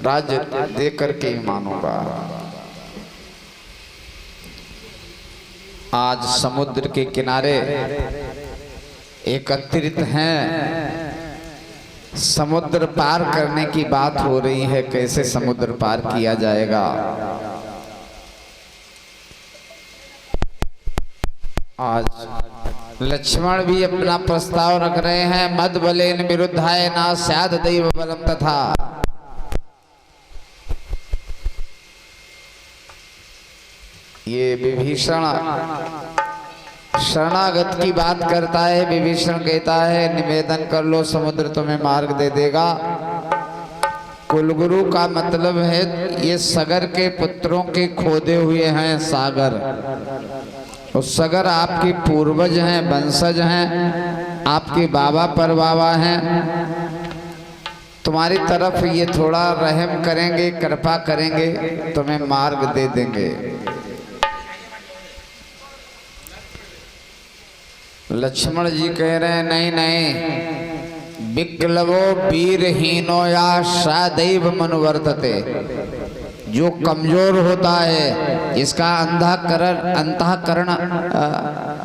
राज्य दे करके ही मानूंगा। आज समुद्र के किनारे एकत्रित हैं, समुद्र पार करने की बात हो रही है, कैसे समुद्र पार किया जाएगा। आज लक्ष्मण भी अपना प्रस्ताव रख रहे हैं, मद बलेन विरुद्धाय ना स्याद दैव बलम तथा। ये विभीषण शरणागत की बात करता है। विभीषण कहता है निवेदन कर लो, समुद्र तुम्हें मार्ग दे देगा। कुलगुरु का मतलब है ये सगर के पुत्रों के खोदे हुए हैं सागर। उस सगर आपके पूर्वज हैं, वंशज हैं, आपके बाबा परबाबा हैं। तुम्हारी तरफ ये थोड़ा रहम करेंगे, कृपा करेंगे, तुम्हें मार्ग दे देंगे। लक्ष्मण जी कह रहे हैं नहीं नहीं, विक्लवो वीरहीनो या सदैव मनुवर्तते। जो कमजोर होता है, जिसका अंतःकरण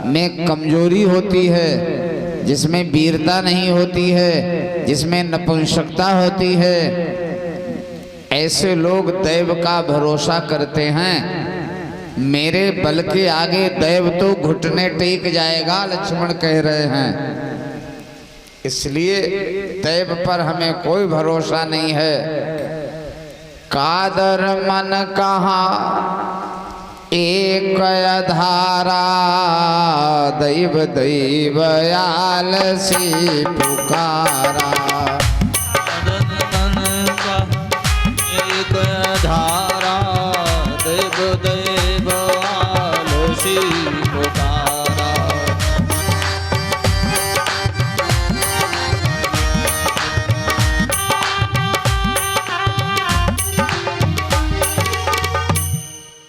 में कमजोरी होती है, जिसमें वीरता नहीं होती है, जिसमें नपुंसकता होती है, ऐसे लोग दैव का भरोसा करते हैं। मेरे बल के आगे दैव तो घुटने टेक जाएगा, लक्ष्मण कह रहे हैं। इसलिए दैव पर हमें कोई भरोसा नहीं है। कादर मन कहा एक धारा, दैव दैव आलसी पुकारा।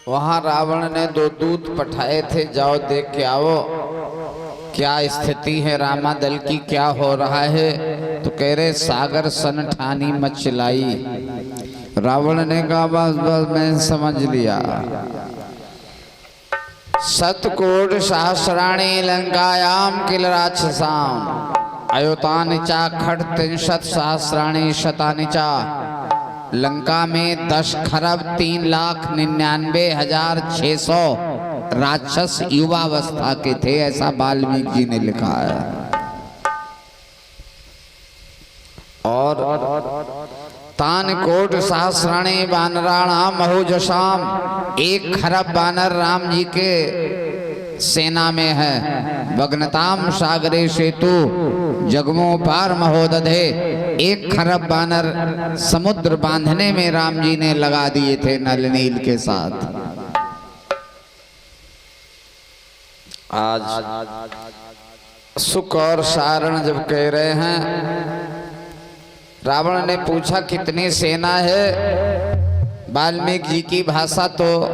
वहां रावण ने 2 दूत पठाए थे, जाओ देख के आओ क्या स्थिति है रामा दल की, क्या हो रहा है। तो कह रहे सागर सन ठानी मचलाई। रावण ने कहा बस बस मैं समझ लिया। सतकोट सहस्राणी लंकायाम किल राक्षसाम अयोतानि चा खट 63 सहस्राणी शतानि चा। लंका में 10 खरब 3,99,600 राक्षस युवावस्था के थे, ऐसा वाल्मीकि जी ने लिखा है। और तान कोट सहस्राणी वानराणाम महुजशाम, 1 खरब वानर राम जी के सेना में है। वग्नताम सागरे सेतु जगमो पार महोदधे, 1 खरब वानर समुद्र बांधने में राम जी ने लगा दिए थे नल नील के साथ। आज सुख और सारण जब कह रहे हैं, रावण ने पूछा कितनी सेना है। वाल्मीकि जी की भाषा तो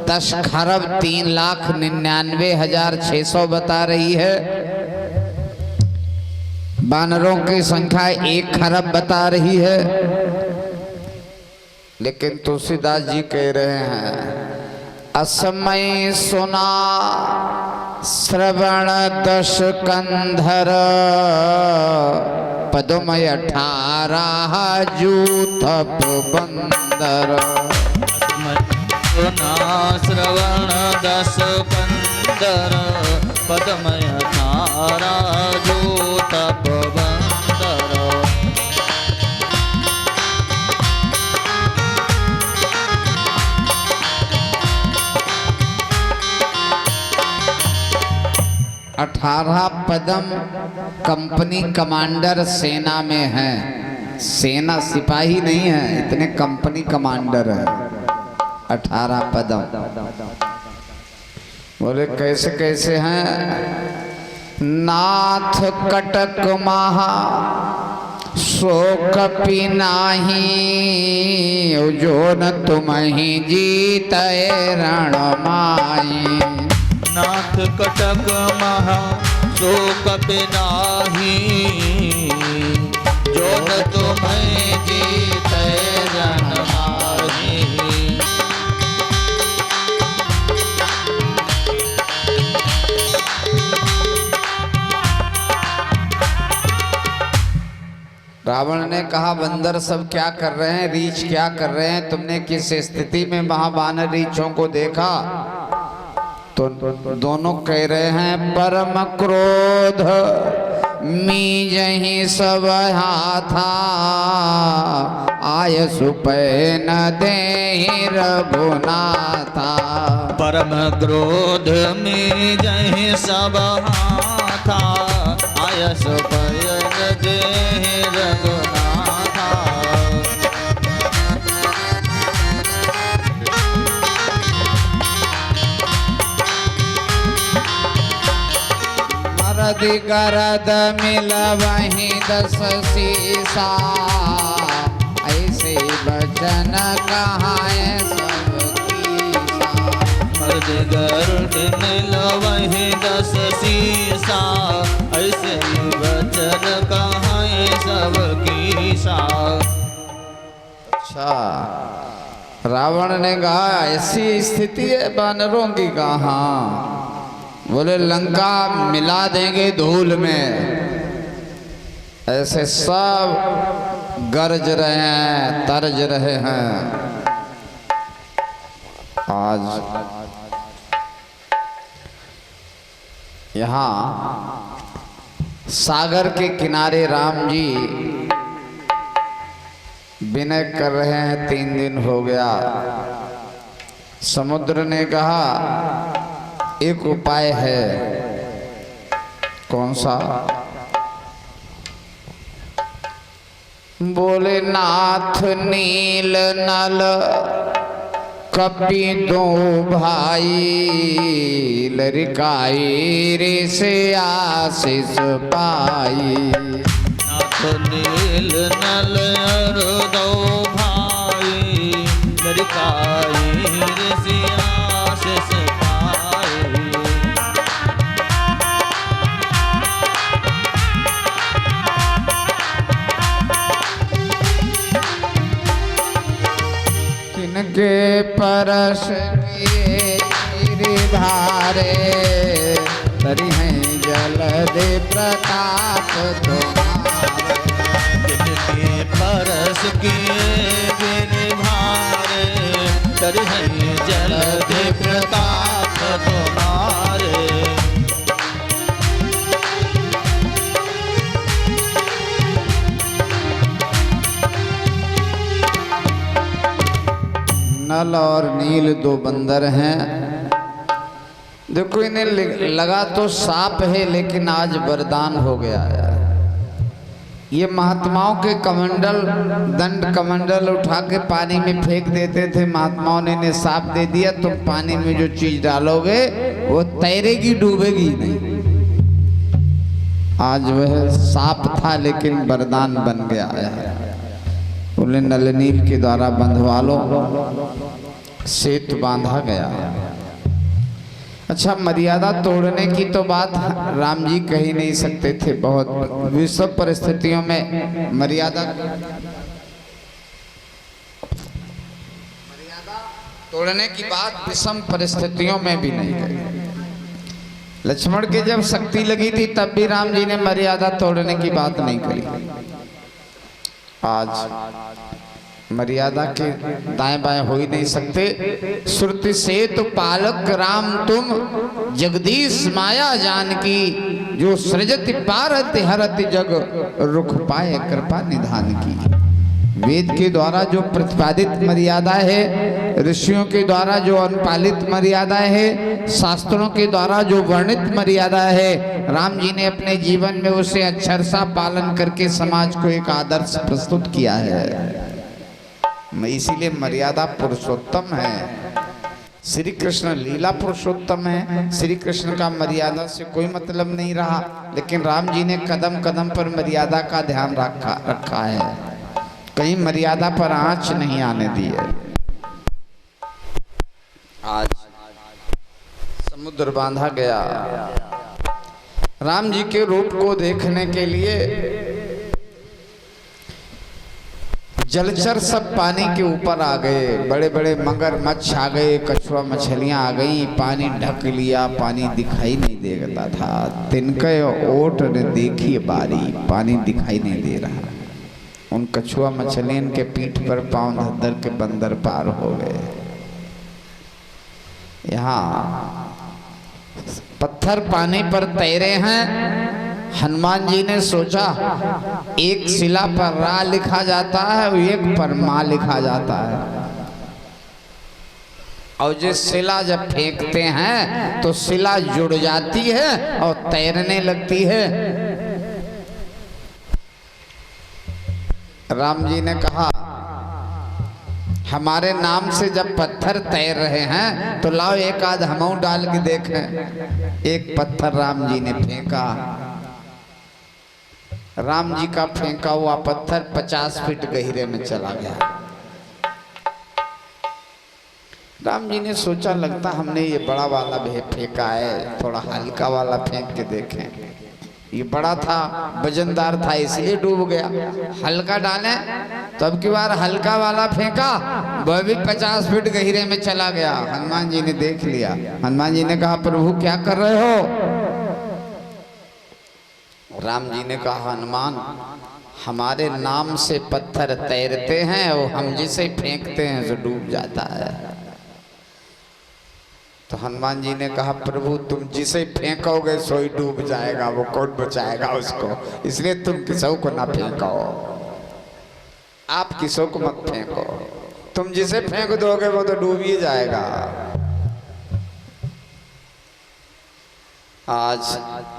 10 खरब 3,99,600 बता रही है। वानरों की संख्या 1 खरब बता रही है। लेकिन तुलसीदास जी कह रहे हैं असमय सुना श्रवण 10 कंधर, पदमय 18 जूथ बंदर। सुना श्रवण 10 कंधर, पदमय 18 जूथ बंदर। 18 पदम कंपनी कमांडर सेना में है। सेना सिपाही नहीं है, इतने कंपनी कमांडर है। 18 पदम। बोले कैसे कैसे हैं। नाथ कटक महा शोक पिनाही, जो न तुम ही जीत रण माई। नाथ कटक महा शोक पिनाही, जो न तुम जीत रण रावण ने कहा बंदर सब क्या कर रहे हैं, रीछ क्या कर रहे हैं, तुमने किस स्थिति में महाबानर रीछों को देखा? तो दोनों कह रहे हैं परम क्रोध मी जही सब हाथा आय सुपै न दे रघुनाथा। परम क्रोध में जय सब हाथा आयस पयन दे रघुनाथा। मरद गरद मिल वही 10 शीसा ऐसे बचन कहाए मर्द गर्द मिल वही 10 शीसा ऐसे वचन कहाए सब कीसा। अच्छा, रावण ने कहा ऐसी स्थिति है बानरों की? कहा बोले लंका मिला देंगे धूल में। ऐसे सब गरज रहे हैं, तरज रहे हैं। आज यहाँ सागर के किनारे राम जी विनय कर रहे हैं, 3 दिन हो गया। समुद्र ने कहा एक उपाय है। कौन सा? बोले नाथ नील नल कपि दो भाई लरिकाई रे से आशीष पाई। नाथ नील नल दो भाई लरिकाई रे से आशीष पाई। तिनके परस किए गिरिधारे तरी हैं जलदि प्रताप तुम्हारे। तिनके परस किए गिरिधारे तरी हैं जलदि प्रताप तुम्हारे। नल और नील 2 बंदर हैं। देखो इन्हें लगा तो सांप है, लेकिन आज वरदान हो गया है। ये महात्माओं के कमंडल, दंड कमंडल उठा के पानी में फेंक देते थे। महात्माओं ने इन्हें सांप दे दिया, तो पानी में जो चीज डालोगे वो तैरेगी, डूबेगी नहीं। आज वह सांप था, लेकिन वरदान बन गया है। उन्हें नल नील के द्वारा बंधवा लो, सेतु बांधा गया। अच्छा, मर्यादा तोड़ने की तो बात राम जी कह ही नहीं सकते थे। बहुत विषम परिस्थितियों में मर्यादा तोड़ने की बात विषम परिस्थितियों में भी नहीं कही। लक्ष्मण के जब शक्ति लगी थी तब भी राम जी ने मर्यादा तोड़ने की बात नहीं करी। आज मर्यादा के दाएं बाएं हो ही नहीं सकते। श्रुति सेतु पालक राम तुम जगदीश माया जानकी, जो सृजति पारति हरति जग रुख पाए कृपा निधान की। वेद के द्वारा जो प्रतिपादित मर्यादा है, ऋषियों के द्वारा जो अनुपालित मर्यादा है, शास्त्रों के द्वारा जो वर्णित मर्यादा है, राम जी ने अपने जीवन में उसे अक्षरशः पालन करके समाज को एक आदर्श प्रस्तुत किया है। इसीलिए मर्यादा पुरुषोत्तम है। श्री कृष्ण लीला पुरुषोत्तम है। श्री कृष्ण का मर्यादा से कोई मतलब नहीं रहा, लेकिन राम जी ने कदम कदम पर मर्यादा का ध्यान रखा है। कहीं मर्यादा पर आंच नहीं आने दी है। आज समुद्र बांधा गया। राम जी के रूप को देखने के लिए जलचर सब पानी के ऊपर आ गए। बड़े बड़े मगरमच्छ आ गए, कछुआ मछलियां आ गई, पानी ढक लिया, पानी दिखाई नहीं देता था। तिनके ओट ने देखी बारी, पानी दिखाई नहीं दे रहा। उन कछुआ मछलियन के पीठ पर पांव धर के बंदर पार हो गए। यहाँ पत्थर पानी पर तैरे हैं। हनुमान जी ने सोचा एक शिला पर रा लिखा जाता है और एक पर माँ लिखा जाता है, और जिस शिला जब फेंकते हैं तो शिला जुड़ जाती है और तैरने लगती है। राम जी ने कहा हमारे नाम से जब पत्थर तैर रहे हैं तो लाओ एक आध हमऊ डाल के देखें। एक पत्थर राम जी ने फेंका। राम जी का फेंका हुआ पत्थर 50 फीट गहरे में चला गया। राम जी ने सोचा लगता हमने ये बड़ा वाला भी फेंका है, थोड़ा हल्का वाला फेंक के देखें। ये बड़ा था, वजनदार था, इसलिए डूब गया। हल्का डालें तो अब की बार हल्का वाला फेंका, वह भी 50 फीट गहरे में चला गया। हनुमान जी ने देख लिया। हनुमान जी ने कहा प्रभु क्या कर रहे हो? राम जी ने कहा हनुमान हमारे नाम से पत्थर तैरते हैं और हम जिसे फेंकते हैं तो डूब जाता है। तो हनुमान जी ने कहा प्रभु तुम जिसे फेंकोगे सो ही डूब जाएगा, वो कौन बचाएगा उसको, इसलिए तुम किसी को ना फेंको। आप किसी को मत फेंको, तुम जिसे फेंक दोगे वो तो डूब ही जाएगा। आज